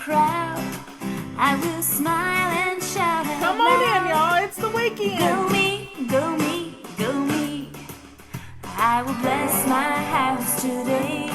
crowd. I will smile and shout out Come on in, y'all. It's the weekend. Go me, go me, go me. I will bless my house today.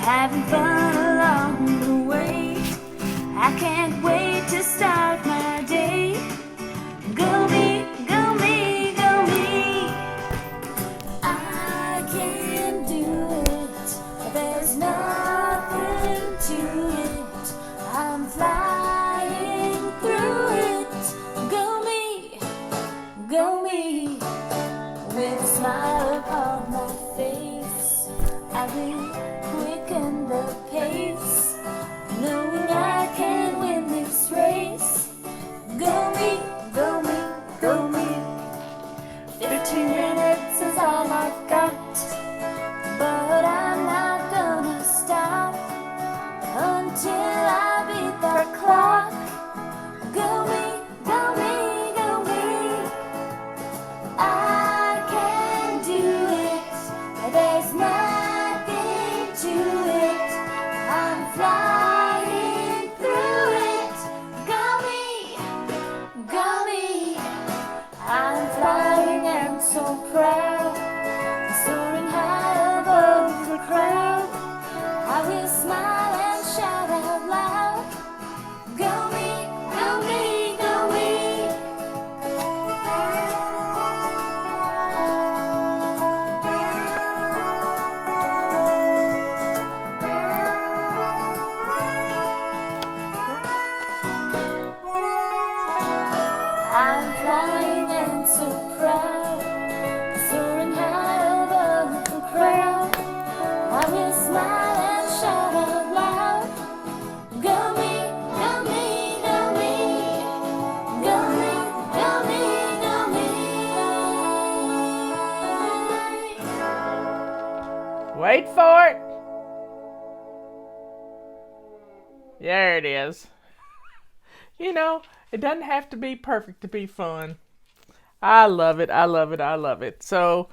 Having fun along the way. I can't wait to start my day. Go me, go me, go me. I can do it. There's nothing to it. I'm flying through it. Go me, with a smile upon my face. I will quicken the pace, knowing I can win this race. Go me, go me, go me. 15 minutes is all I've got, but I'm not gonna stop until I beat the clock. Go me, go me, go me. I can do it. There's nothing to it. I'm flying through it. Go me. I'm flying and so proud, soaring high above the crowd. I will smile and shout out loud. Go me, go me, go me. I'm flying and so proud, soaring high above the crowd. I will smile and shout out loud. Go me, go me, go me. Go me, go me, go me. Wait for it. There it is. You know, it doesn't have to be perfect to be fun. I love it. I love it. I love it. So,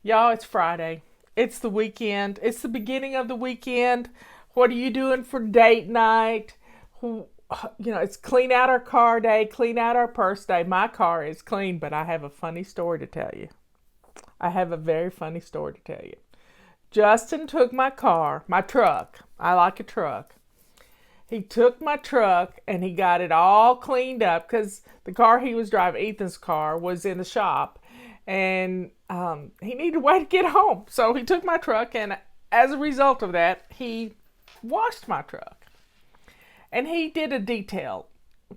y'all, it's Friday. It's the weekend. It's the beginning of the weekend. What are you doing for date night? It's clean out our car day, clean out our purse day. My car is clean, but I have a funny story to tell you. I have a very funny story to tell you. Justin took my truck. I like a truck. He took my truck and he got it all cleaned up because the car he was driving, Ethan's car, was in the shop. And he needed a way to get home. So he took my truck, and as a result of that, he washed my truck. And he did a detail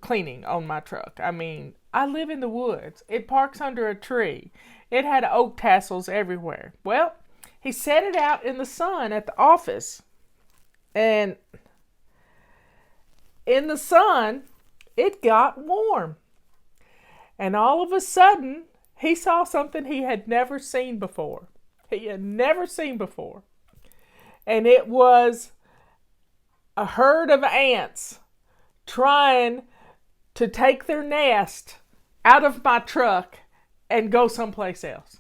cleaning on my truck. I mean, I live in the woods. It parks under a tree. It had oak tassels everywhere. Well, he set it out in the sun at the office. And in the sun, it got warm. And all of a sudden, he saw something he had never seen before. He had never seen before. And it was a herd of ants trying to take their nest out of my truck and go someplace else.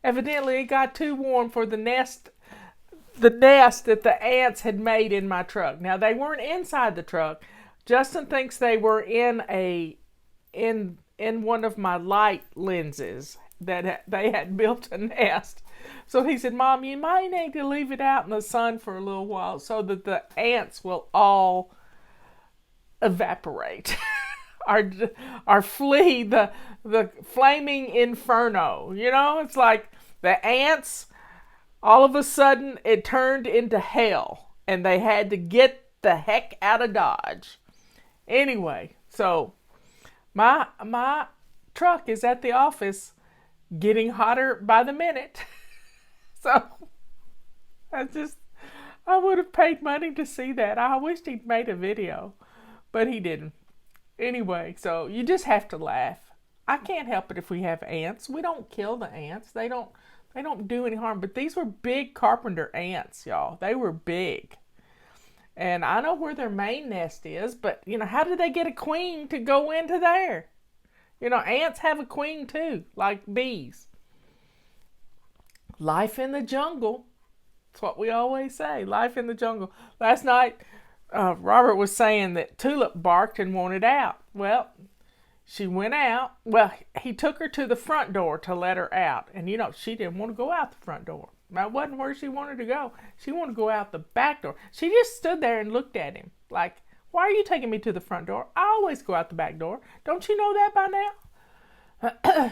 Evidently, it got too warm for the nest that the ants had made in my truck. Now, they weren't inside the truck. Justin thinks they were in one of my light lenses that they had built a nest. So he said, Mom, you might need to leave it out in the sun for a little while so that the ants will all evaporate or flee the flaming inferno. You know, it's like the ants, all of a sudden it turned into hell and they had to get the heck out of Dodge. Anyway, so my truck is at the office getting hotter by the minute. So I would have paid money to see that. I wished he'd made a video, but he didn't. Anyway, so you just have to laugh. I can't help it if we have ants. We don't kill the ants. They don't do any harm, but these were big carpenter ants, y'all. They were big. And I know where their main nest is, but, how did they get a queen to go into there? Ants have a queen too, like bees. Life in the jungle. It's what we always say, life in the jungle. Last night, Robert was saying that Tulip barked and wanted out. Well, she went out. Well, he took her to the front door to let her out. And she didn't want to go out the front door. That wasn't where she wanted to go. She wanted to go out the back door. She just stood there and looked at him like, why are you taking me to the front door? I always go out the back door. Don't you know that by now?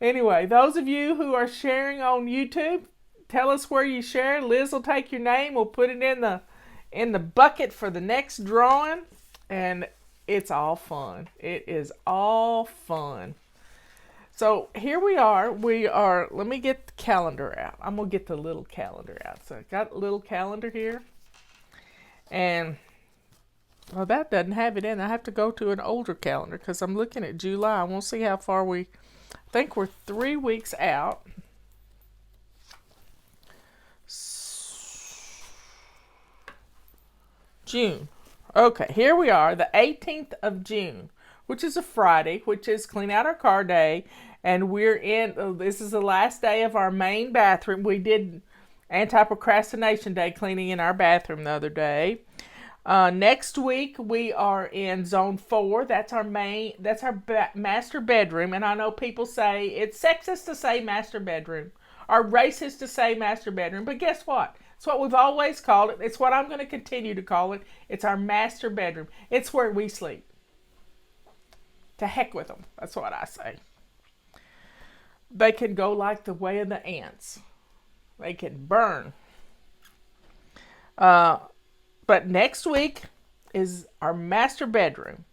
Anyway, those of you who are sharing on YouTube, tell us where you share. Liz will take your name. We'll put it in the bucket for the next drawing. And it's all fun. It is all fun. So here we are. Let me get the calendar out. I'm going to get the little calendar out. So I got a little calendar here. And, well, that doesn't have it in. I have to go to an older calendar because I'm looking at July. I want to see how far I think we're 3 weeks out. June. Okay, here we are, the 18th of June, which is a Friday, which is Clean Out Our Car Day. And this is the last day of our main bathroom. We did Anti-Procrastination Day cleaning in our bathroom the other day. Next week, we are in Zone 4. That's our master bedroom. And I know people say it's sexist to say master bedroom or racist to say master bedroom. But guess what? It's what we've always called it. It's what I'm going to continue to call it. It's our master bedroom. It's where we sleep. To heck with them. That's what I say. They can go like the way of the ants. They can burn. But next week is our master bedroom.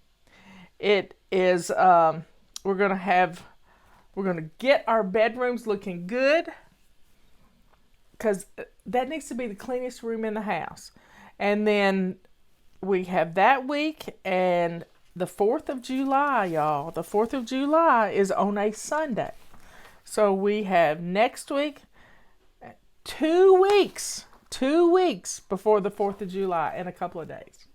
It is, we're going to get our bedrooms looking good because that needs to be the cleanest room in the house. And then we have that week and the 4th of July, y'all. The 4th of July is on a Sunday. So we have next week, 2 weeks before the 4th of July in a couple of days.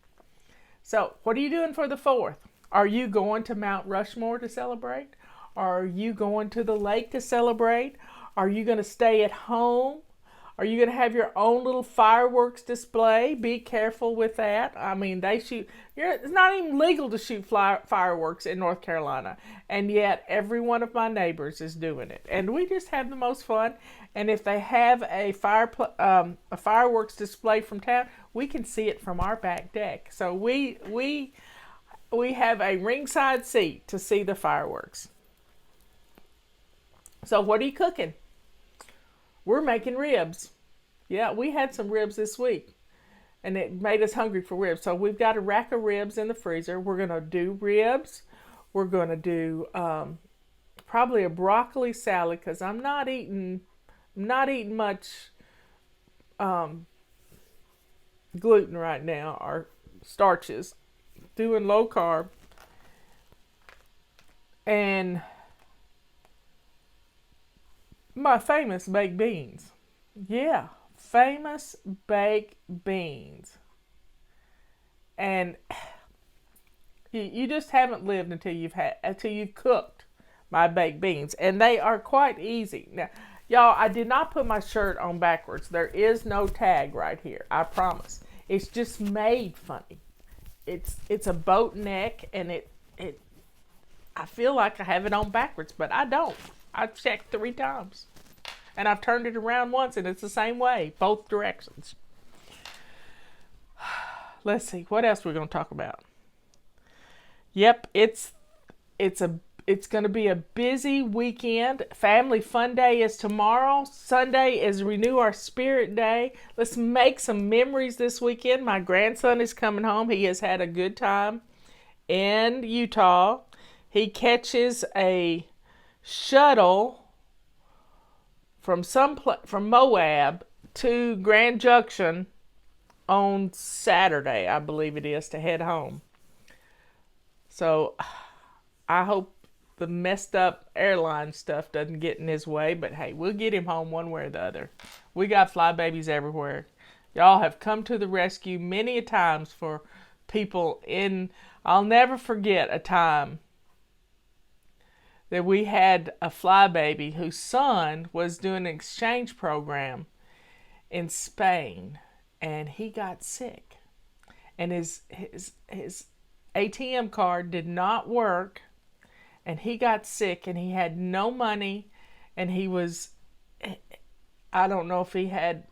So what are you doing for the 4th? Are you going to Mount Rushmore to celebrate? Are you going to the lake to celebrate? Are you going to stay at home? Are you going to have your own little fireworks display? Be careful with that. I mean, it's not even legal to shoot fireworks in North Carolina. And yet, every one of my neighbors is doing it. And we just have the most fun. And if they have a fireworks display from town, we can see it from our back deck. So we have a ringside seat to see the fireworks. So what are you cooking? We're making ribs. Yeah, we had some ribs this week. And it made us hungry for ribs. So we've got a rack of ribs in the freezer. We're going to do ribs. We're going to do probably a broccoli salad because I'm not eating much gluten right now or starches. Doing low carb. And my famous baked beans. Yeah, famous baked beans. And you just haven't lived until you've cooked my baked beans. And they are quite easy. Now, y'all, I did not put my shirt on backwards. There is no tag right here. I promise. It's just made funny. It's a boat neck and I feel like I have it on backwards, but I don't. I've checked 3 times. And I've turned it around once and it's the same way, both directions. Let's see, what else we're going to talk about? Yep, it's going to be a busy weekend. Family Fun Day is tomorrow. Sunday is Renew Our Spirit Day. Let's make some memories this weekend. My grandson is coming home. He has had a good time in Utah. He catches a shuttle from Moab to Grand Junction on Saturday, I believe it is, to head home. So I hope the messed up airline stuff doesn't get in his way, but hey, we'll get him home one way or the other. We got fly babies everywhere. Y'all have come to the rescue many a times for people I'll never forget a time that we had a fly baby whose son was doing an exchange program in Spain, and he got sick, and his ATM card did not work, and he got sick, and he had no money, and he was, I don't know if he had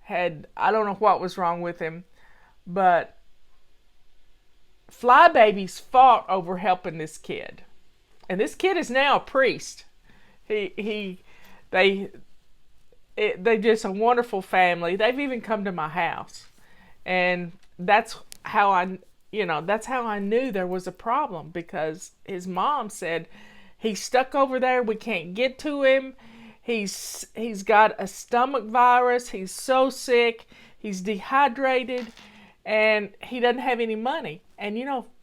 I don't know what was wrong with him, but Flybabies fought over helping this kid, and this kid is now a priest. They they're just a wonderful family. They've even come to my house, and that's how I knew there was a problem, because his mom said he's stuck over there. We can't get to him. He's got a stomach virus. He's so sick. He's dehydrated, and he doesn't have any money. And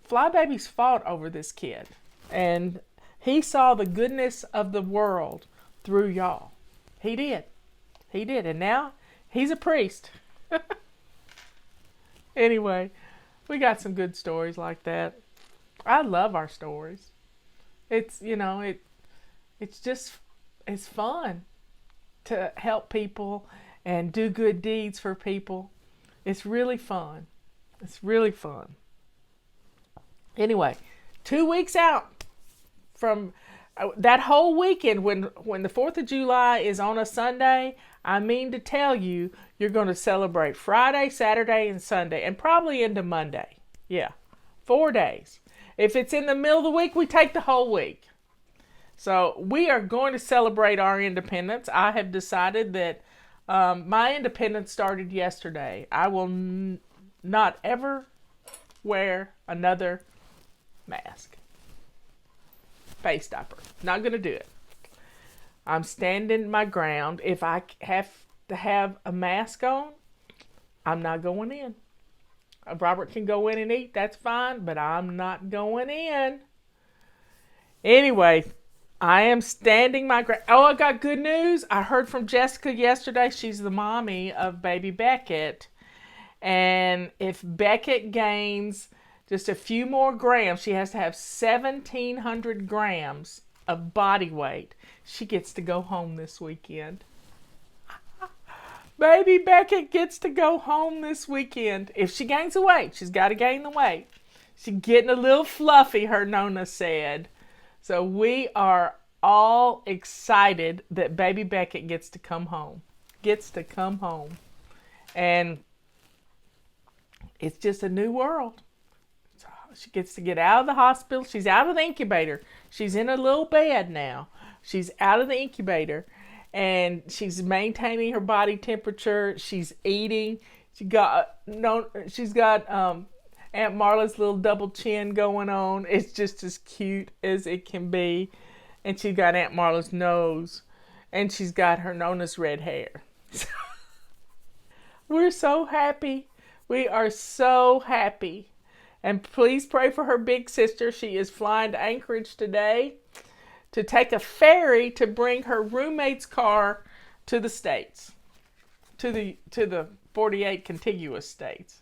Flybabies fought over this kid, and he saw the goodness of the world through y'all. He did. And now he's a priest. Anyway, we got some good stories like that. I love our stories. It's it's fun to help people and do good deeds for people. It's really fun. Anyway, 2 weeks out from that whole weekend, when the 4th of July is on a Sunday, I mean to tell you, you're going to celebrate Friday, Saturday, and Sunday, and probably into Monday. Yeah, 4 days. If it's in the middle of the week, we take the whole week. So we are going to celebrate our independence. I have decided that my independence started yesterday. I will not ever wear another mask. Face diaper. Not going to do it. I'm standing my ground. If I have to have a mask on, I'm not going in. Robert can go in and eat. That's fine, but I'm not going in. Anyway, I am standing my ground. Oh, I got good news. I heard from Jessica yesterday. She's the mommy of baby Beckett. And if Beckett gains just a few more grams, she has to have 1,700 grams of body weight, she gets to go home this weekend. Baby Beckett gets to go home this weekend. If she gains the weight, she's got to gain the weight. She's getting a little fluffy, her Nona said. So we are all excited that baby Beckett gets to come home. And it's just a new world. So she gets to get out of the hospital. She's out of the incubator. She's in a little bed now. She's out of the incubator, and she's maintaining her body temperature. She's eating. She's got Aunt Marla's little double chin going on. It's just as cute as it can be. And she's got Aunt Marla's nose, and she's got her Nona's red hair. We're so happy. We are so happy. And please pray for her big sister. She is flying to Anchorage today to take a ferry to bring her roommate's car to the States, to the 48 contiguous states.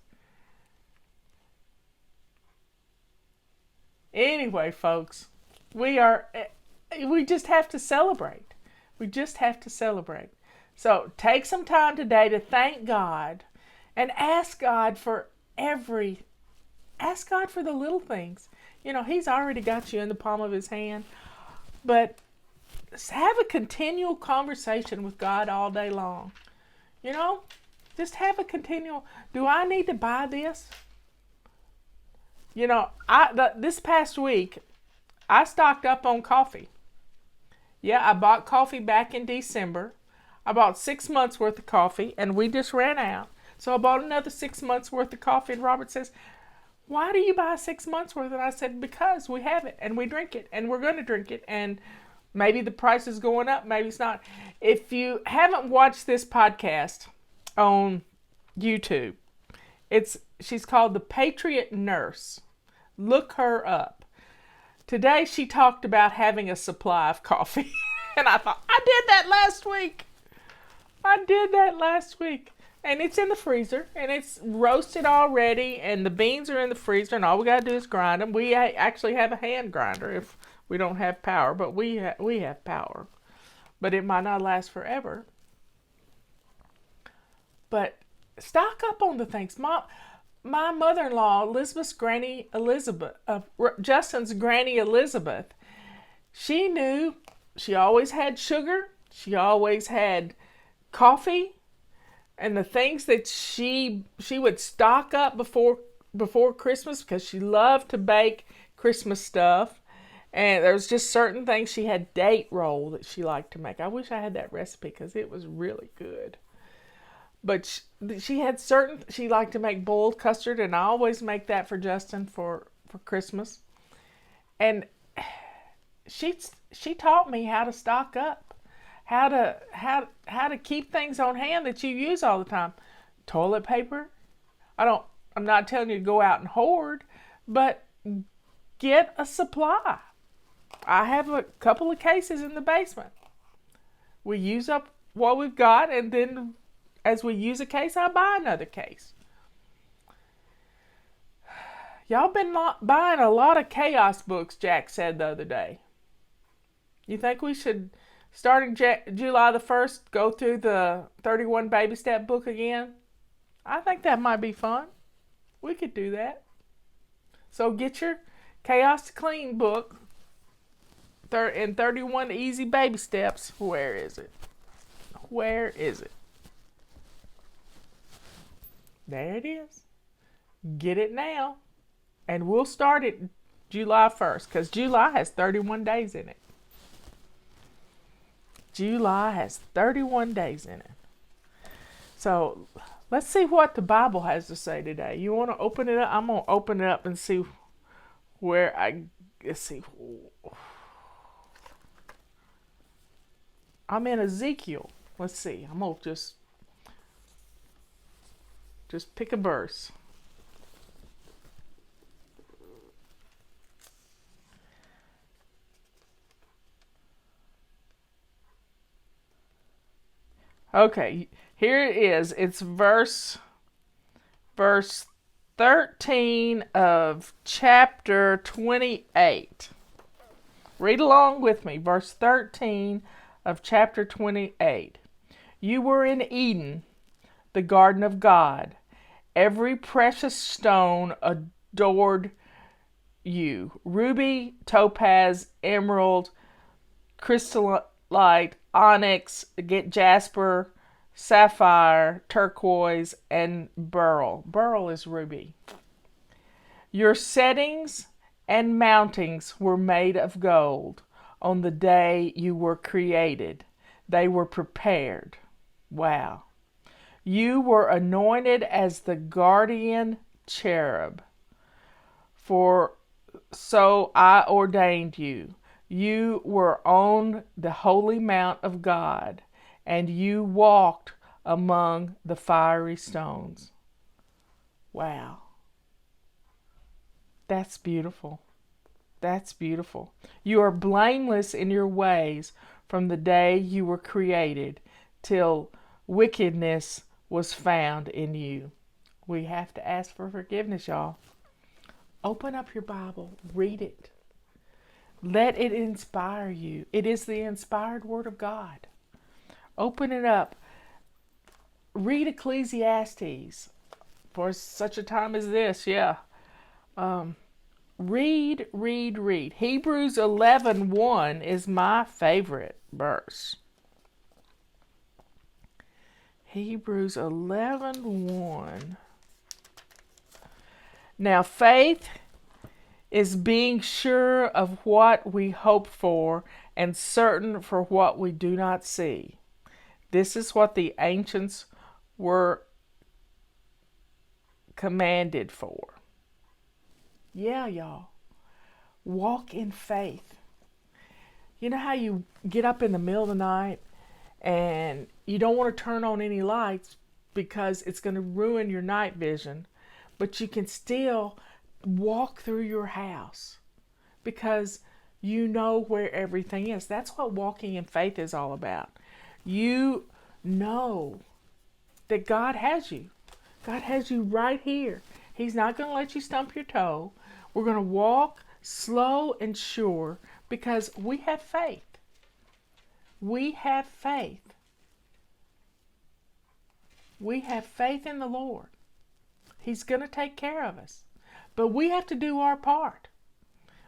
Anyway, folks, we just have to celebrate. So take some time today to thank God and ask God for the little things. He's already got you in the palm of his hand, but have a continual conversation with God all day long. Just have a continual, do I need to buy this? This past week, I stocked up on coffee. Yeah, I bought coffee back in December. I bought 6 months worth of coffee, and we just ran out. So I bought another 6 months worth of coffee, and Robert says, why do you buy 6 months worth? And I said, because we have it, and we drink it, and we're going to drink it, and maybe the price is going up, maybe it's not. If you haven't watched this podcast on YouTube, she's called The Patriot Nurse. Look her up. Today she talked about having a supply of coffee. And I thought, I did that last week. And it's in the freezer. And it's roasted already. And the beans are in the freezer. And all we got to do is grind them. We actually have a hand grinder if we don't have power. But we have power. But it might not last forever. But stock up on the things. My mother-in-law, Elizabeth's granny Elizabeth, Justin's granny Elizabeth, she knew she always had sugar. She always had coffee, and the things that she would stock up before Christmas because she loved to bake Christmas stuff. And there was just certain things. She had date roll that she liked to make. I wish I had that recipe because it was really good. But she had certain. She liked to make boiled custard, and I always make that for Justin for Christmas. And she taught me how to stock up, how to keep things on hand that you use all the time. Toilet paper. I'm not telling you to go out and hoard, but get a supply. I have a couple of cases in the basement. We use up what we've got, and then as we use a case, I buy another case. Y'all been buying a lot of chaos books, Jack said the other day. You think we should, starting July the 1st, go through the 31 Baby Step book again? I think that might be fun. We could do that. So get your Chaos to Clean book in 31 Easy Baby Steps. Where is it? Where is it? There it is. Get it now. And we'll start it July 1st because July has 31 days in it. July has 31 days in it. So let's see what the Bible has to say today. You want to open it up? I'm going to open it up and see where let's see. I'm in Ezekiel. Let's see. I'm going to just pick a verse. Okay, here it is. It's verse 13 of chapter 28. Read along with me. Verse 13 of chapter 28. You were in Eden, the garden of God. Every precious stone adored you. Ruby, topaz, emerald, crystallite, onyx, jasper, sapphire, turquoise, and beryl. Beryl is ruby. Your settings and mountings were made of gold. On the day you were created, they were prepared. Wow. You were anointed as the guardian cherub. For so I ordained you. You were on the holy mount of God, and you walked among the fiery stones. Wow. That's beautiful. That's beautiful. You are blameless in your ways from the day you were created till wickedness was found in you. We have to ask for forgiveness, y'all. Open up your Bible. Read it. Let it inspire you. It is the inspired Word of God. Open it up. Read Ecclesiastes for such a time as this. Yeah. Read. Hebrews 11:1 is my favorite verse. Hebrews 11:1. Now faith is being sure of what we hope for and certain for what we do not see. This is what the ancients were commanded for. Yeah, y'all. Walk in faith. You know how you get up in the middle of the night and you don't want to turn on any lights because it's going to ruin your night vision, but you can still walk through your house because you know where everything is. That's what walking in faith is all about. You know that God has you. God has you right here. He's not going to let you stump your toe. We're going to walk slow and sure because we have faith. We have faith. We have faith in the Lord. He's going to take care of us. But we have to do our part.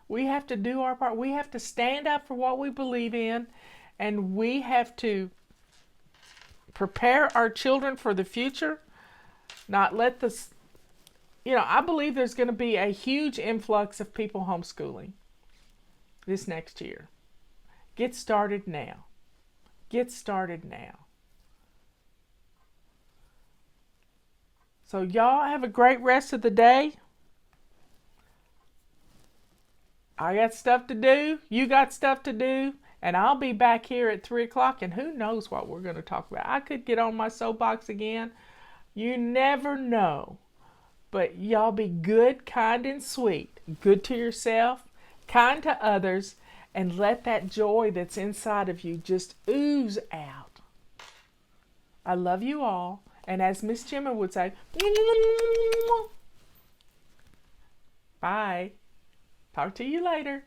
We have to do our part. We have to stand up for what we believe in, and we have to prepare our children for the future. Not let this, I believe there's going to be a huge influx of people homeschooling this next year. Get started now. Get started now. So y'all have a great rest of the day. I got stuff to do. You got stuff to do. And I'll be back here at 3 o'clock. And who knows what we're going to talk about. I could get on my soapbox again. You never know. But y'all be good, kind, and sweet. Good to yourself, kind to others, and let that joy that's inside of you just ooze out. I love you all. And as Miss Gemma would say, bye. Talk to you later.